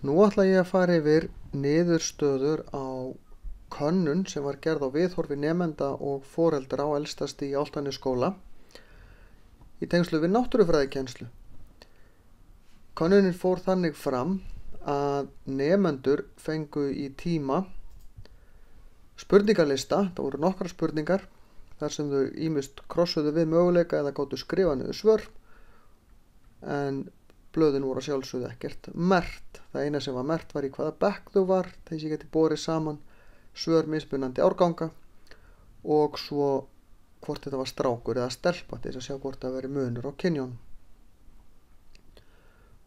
Nú ætla ég að fara yfir niðurstöður á könnun sem var gerð á viðhorfi nemenda og foreldra á elsta stigi Álftanesskóla í tengslu við náttúrufræðikennslu. Könnunin fór þannig fram að nemendur fengu í tíma spurningalista, það voru nokkrar spurningar þar sem þau ýmist krossuðu við möguleika eða gátu skrifa niður svör, en blöðin voru að sjálfsögðu ekkert merkt. Það eina sem var merkt var í hvaða bekk þú var, þess að geti borið saman svör mismunandi árganga og svo hvort þetta var strákur eða stelpa til að sjá hvort það veri munur á kynjunum.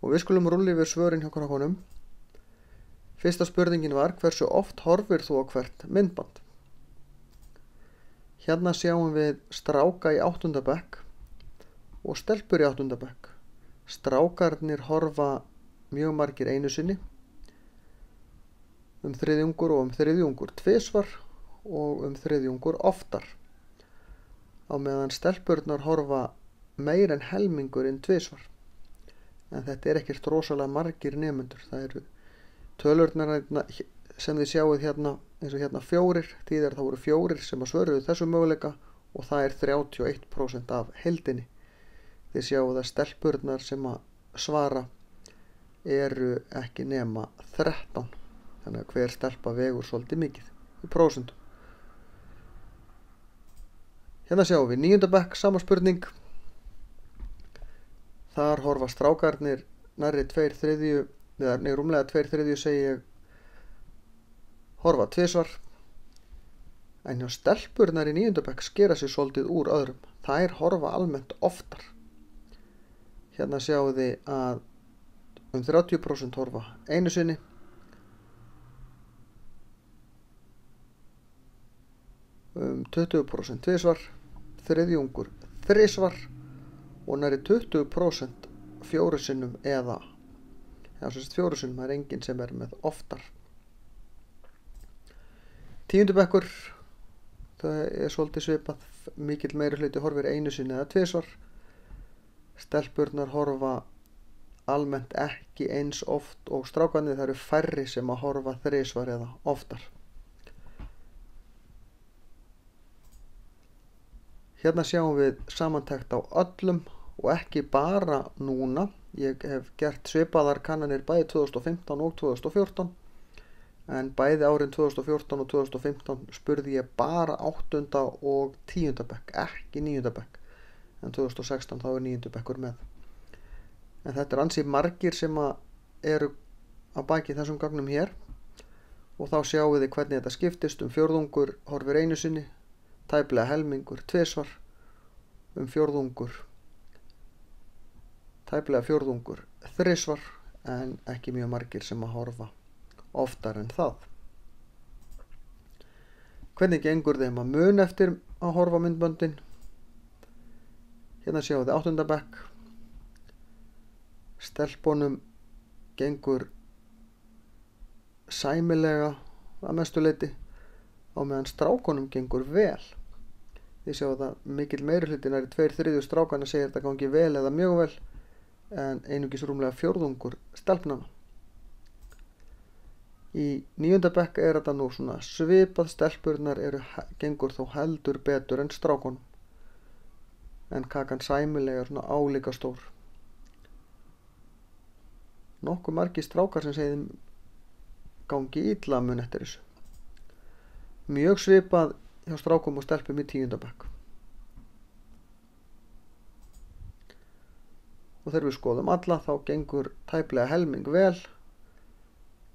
Og við skulum rúlla yfir svörin hjá krökkunum. Fyrsta spurningin var: hversu oft horfir þú á hvert myndband? Hérna sjáum við stráka í 8. bekk og stelpur í 8. bekk. Strákarnir horfa mjög margir einu sinni, þriðjungur og þriðjungur tvisvar og þriðjungur oftar. Á meðan stelpurnar horfa meir en helmingurinn tvisvar. En þetta er ekkert rosalega margir nemendur. Það eru tölurnar sem þið sjáuð hérna, eins og hérna 4, það voru 4 sem að svöruðu þessu möguleika og það er 31% af heildinni. Þið sjáuð að stelpurnar sem að svara eru ekki nema 13. Þannig að hver stelpa vegur svolítið mikið í prósentum. Hérna sjáum við 9. bekk, sama spurning. Þar horfa strákarnir nærri 2/3, eða rúmlega 2/3 segi ég, horfa tvisvar. En hjá stelpurnar í 9. bekk skera sig svolítið úr öðrum. Þær horfa almennt oftar. Hérna sjáum þið að 30% horfa einu sinni, 20% tvisvar, þriðjungur þrisvar og nærri 20% 4 sinnum eða sem sagt 4 sinnum. Það er enginn sem er með oftar. 10. bekkur, það er svolítið svipað, mikill meiri hluti horfir einu sinni eða tvisvar. Stelpurnar horfa almennt ekki eins oft og strákarnir, það eru færri sem að horfa þrisvar eða oftar. Hérna sjáum við samantekt á öllum og ekki bara núna. Ég hef gert svipaðar kannanir bæði 2015 og 2014, en bæði árin 2014 og 2015 spurði ég bara 8. og 10. bekk, ekki 9. bekk, en 2016 þá er 9. bekkur með. En þetta er ansið margir sem eru að baki þessum gögnum hér og þá sjáum við hvernig þetta skiptist. Fjórðungur horfir einu sinni, tæplega helmingur tvisvar, fjórðungur, tæplega fjórðungur þrisvar, en ekki mjög margir sem að horfa oftar en það. Hvernig gengur þeim að muna eftir að horfa myndböndin? Hérna sjáum við 8. bekk. Stelpunum gengur sæmilega að mestu leyti, á meðan strákunum gengur vel. Þið sjáum að mikill meirihluti, nærri 2/3 strákana segir þetta gangi vel eða mjög vel, en einungis rúmlega fjórðungur stelpnanna. Í 9. bekk er þetta nú svona svipað. Stelpurnar gengur þó heldur betur en strákunum, en kakan sæmilega svona álíka stór. Nokkuð margir strákar sem segir gangi illa mun eftir þessu. Mjög svipað hjá strákum og stelpum í 10. bekk. Og þegar við skoðum alla þá gengur tæplega helming vel,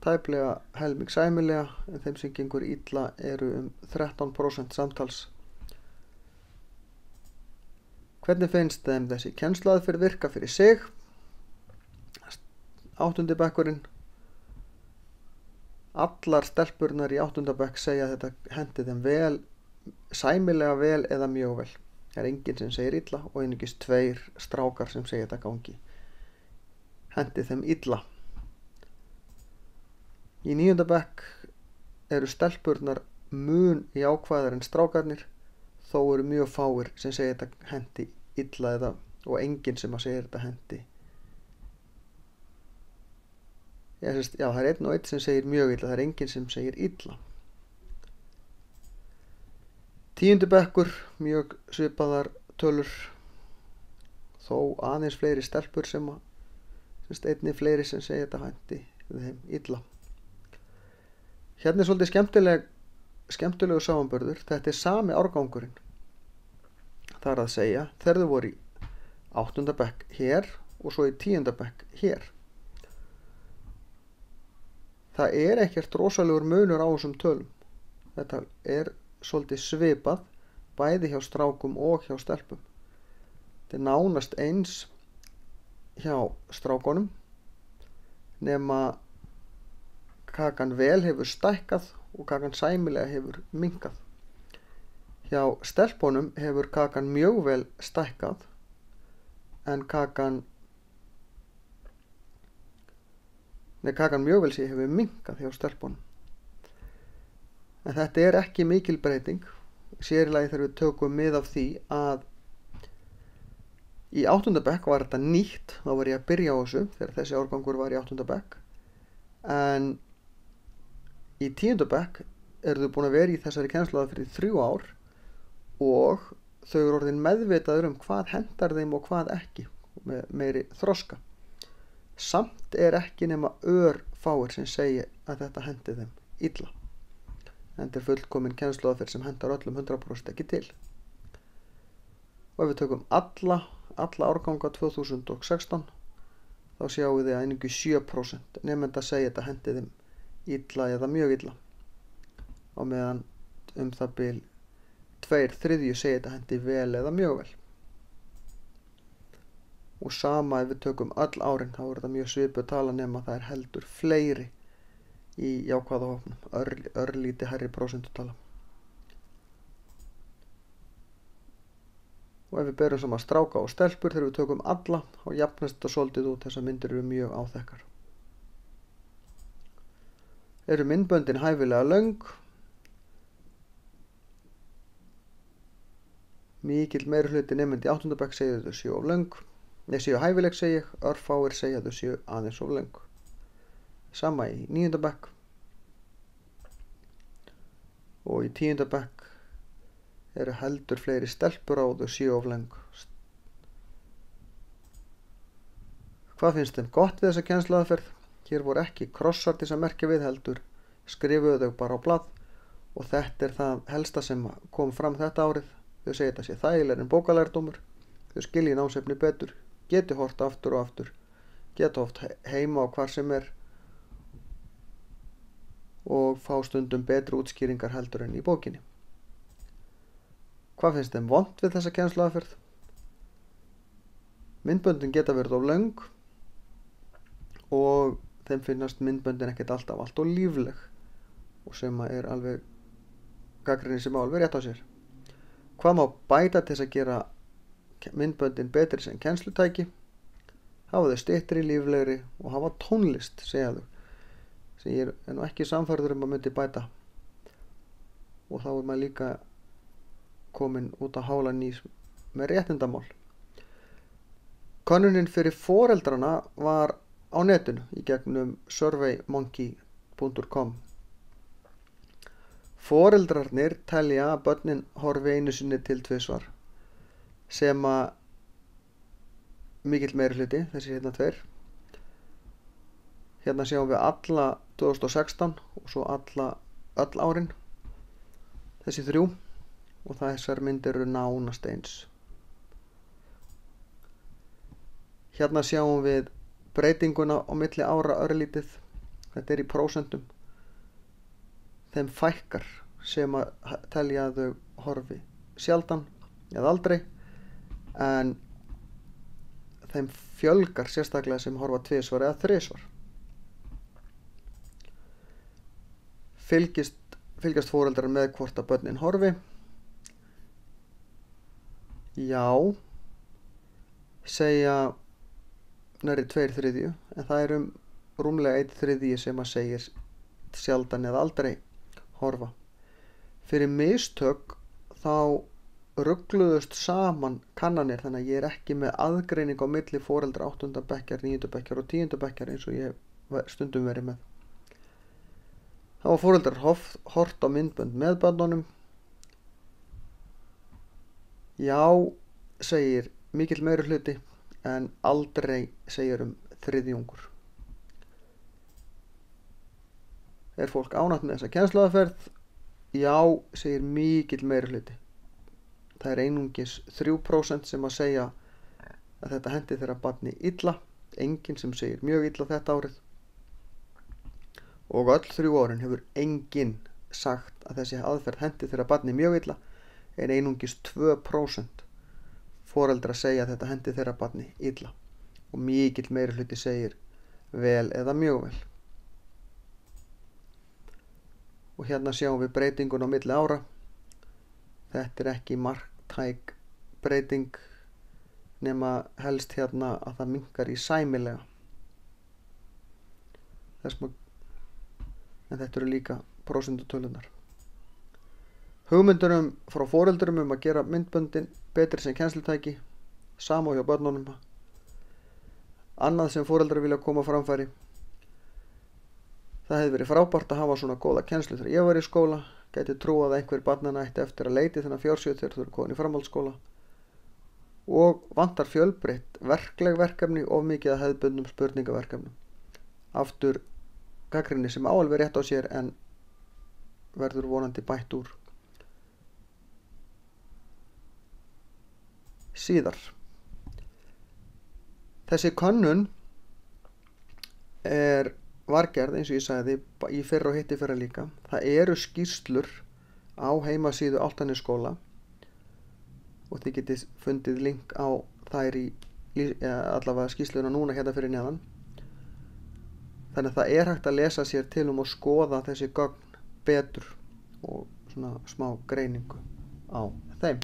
tæplega helming sæmilega, en þeim sem gengur illa eru 13% samtals. Hvernig finnst þeim þessi kennsluaðferð virka fyrir sig? 8. bekkurinn. Allar stelpurnar í 8. bekk segja að þetta hendi þeim vel, sæmilega vel eða mjög vel. Það er enginn sem segir illa og einungis 2 strákar sem segja þetta gangi hendi þeim illa. Í 9. bekk eru stelpurnar mun jákvæðar en strákarnir, þó eru mjög fáir sem segja þetta hendi illa og enginn sem að segja þetta hendi Já, það er einn og einn sem segir mjög illa, það er enginn sem segir illa. 10. bekkur, mjög svipaðar tölur, þó aðeins fleiri stelpur sem einnig fleiri sem segja þetta hendi þeim illa. Hérna er svolítið skemmtilegu samanburður. Þetta er sami árgangurinn. Það er að segja, þegar þau voru í 8. bekk hér og svo í 10. bekk hér. Það er ekkert rosalegur munur á þessum tölum. Þetta er svolítið svipað, bæði hjá strákum og hjá stelpum. Þetta er nánast eins hjá strákonum, nema kakan vel hefur stækkað og kakan sæmilega hefur minnkað. Hjá stelpunum hefur kakan mjög vel stækkað, en kakan mjög vel hefur minnkað hjá stelpunum. En þetta er ekki mikil breyting, sér í lagi þegar við tökum mið af því að í 8. bekk var þetta nýtt, þá var ég að byrja á þessu þegar þessi árgangur var í 8. bekk, en í 10. bekk eru þau búin að vera í þessari kennsluaðferð 3 ár og þau eru orðin meðvitaður hvað hendar þeim og hvað ekki, með meiri þroska. Samt er ekki nema örfáir sem segja að þetta hendi þeim illa. Þetta er fullkomin kennsluaðferð sem hendar öllum 100% ekki til. Og ef við tökum alla árganga 2016, þá sjáum við að einungis 7% nemenda segja þetta hendi þeim illa eða mjög illa, á meðan það bil 2/3 segja þetta hendi vel eða mjög vel. Og sama ef við tökum öll árin, þá er þetta mjög svipuð tala, nema það er heldur fleiri í jákvæða hópnum, örlítið hærri prósentutala. Og ef við berum saman stráka og stelpur, þegar við tökum alla, þá jafnast þetta svolítið út. Þessar myndir eru mjög áþekkar. Eru myndböndin hæfilega löng? Mikill meirihluti nemandi í 8. bekk segja þau séu of löng. Séu hæfileg, segi ég, örfáir segja þau séu aðeins of löng. Sama í 9. bekk og í 10. bekk eru heldur fleiri stelpur á þau séu of löng. Hvað finnst þeim gott við þessa kennsluaðferð? Hér voru ekki krossar til að merkja við, heldur skrifuðu þau bara á blað, og þetta er það helsta sem kom fram þetta árið. Þau segja þetta sé þægilegri en bókalærdómur, þau skilji námsefni betur, geti hort aftur og aftur, geta oft heima á hvar sem er og fá stundum betri útskýringar heldur en í bókinni. Hvað finnst þeim vont við þessa kennsluaðferð? Myndböndin geta verið of löng og þeim finnast myndböndin ekkert alltaf allt og lífleg, og sem er alveg gagnrýni sem alveg rétt á sér. Hvað má bæta til þess að gera myndböndin betri sem kennslutæki? Hafa þau styttri, líflegri og hafa tónlist, segja þau, sem ég er nú ekki sannfærður að myndi bæta. Og þá er maður líka komin út á hálan ís með réttindamál. Könnunin fyrir foreldrana var á netinu í gegnum surveymonkey.com. Foreldrarnir telja að börnin horfi einu sinni til 2 svar, sem að mikill meirihluti, þessi hérna 2. Hérna sjáum við alla 2016 og svo öll árin, þessi 3, og þessar myndir eru nánast eins. Hérna sjáum við breytinguna á milli ára örlítið, þetta er í prósentum. Þeim fækkar sem að telja að þau horfi sjaldan eða aldrei, en þeim fjölgar sérstaklega sem horfa 2 svar eða 3 svar. Fylgjast foreldrar með hvort að börnin horfi? Já, segja nærri 2/3, en það er rúmlega 1/3 sem að segir sjaldan eða aldrei horfa. Fyrir mistök þá rugluðust saman kannanir, þannig að ég er ekki með aðgreining á milli foreldra 8. bekkjar, 9. bekkjar og 10. bekkjar eins og ég hef stundum verið með. Hafa foreldrar hort á myndbönd með börnunum? Já, segir mikill meirihluti, en aldrei segir þriðjungur. Er fólk ánægt með þessa kennsluaðferð? Já, segir mikill meirihluti. Það er einungis 3% sem að segja að þetta hendi þeirra barni illa, enginn sem segir mjög illa þetta árið. Og öll 3 árin hefur enginn sagt að þessi aðferð hendi þeirra barni mjög illa, en einungis 2% foreldra segja að þetta hendi þeirra barni illa. Og mikill meirihluti segir vel eða mjög vel. Og hérna sjáum við breytingun á milli ára. Þetta er ekki marktæk breyting, nema helst hérna að það minnkar í sæmilega. En þetta eru líka prósentutölunar. Hugmyndurum frá foreldrum að gera myndböndin betri sem kennslutæki, sama hjá börnunum. Annað sem foreldrar vilja koma á framfæri. Það hefði verið frábært að hafa svona góða kennslu þegar ég var í skóla, gæti trúað að einhver barnanna ætti eftir að leiti þennan fjársjóð þegar þau eru komin í framhaldsskóla. Og vantar fjölbreytt verkleg verkefni of mikið að hefðbundnum spurningaverkefnum. Aftur gagnrýni sem á alveg rétt á sér en verður vonandi bætt úr. Síðar. Þessi könnun var gerð, eins og ég sagði, í fyrra og hitti fyrra líka. Það eru skýrslur á heimasíðu Álftanesskóla og þið getið fundið link á þær í allavega skýrsluna núna hérna fyrir neðan. Þannig að það er hægt að lesa sér til og skoða þessi gögn betur og svona smá greiningu á þeim.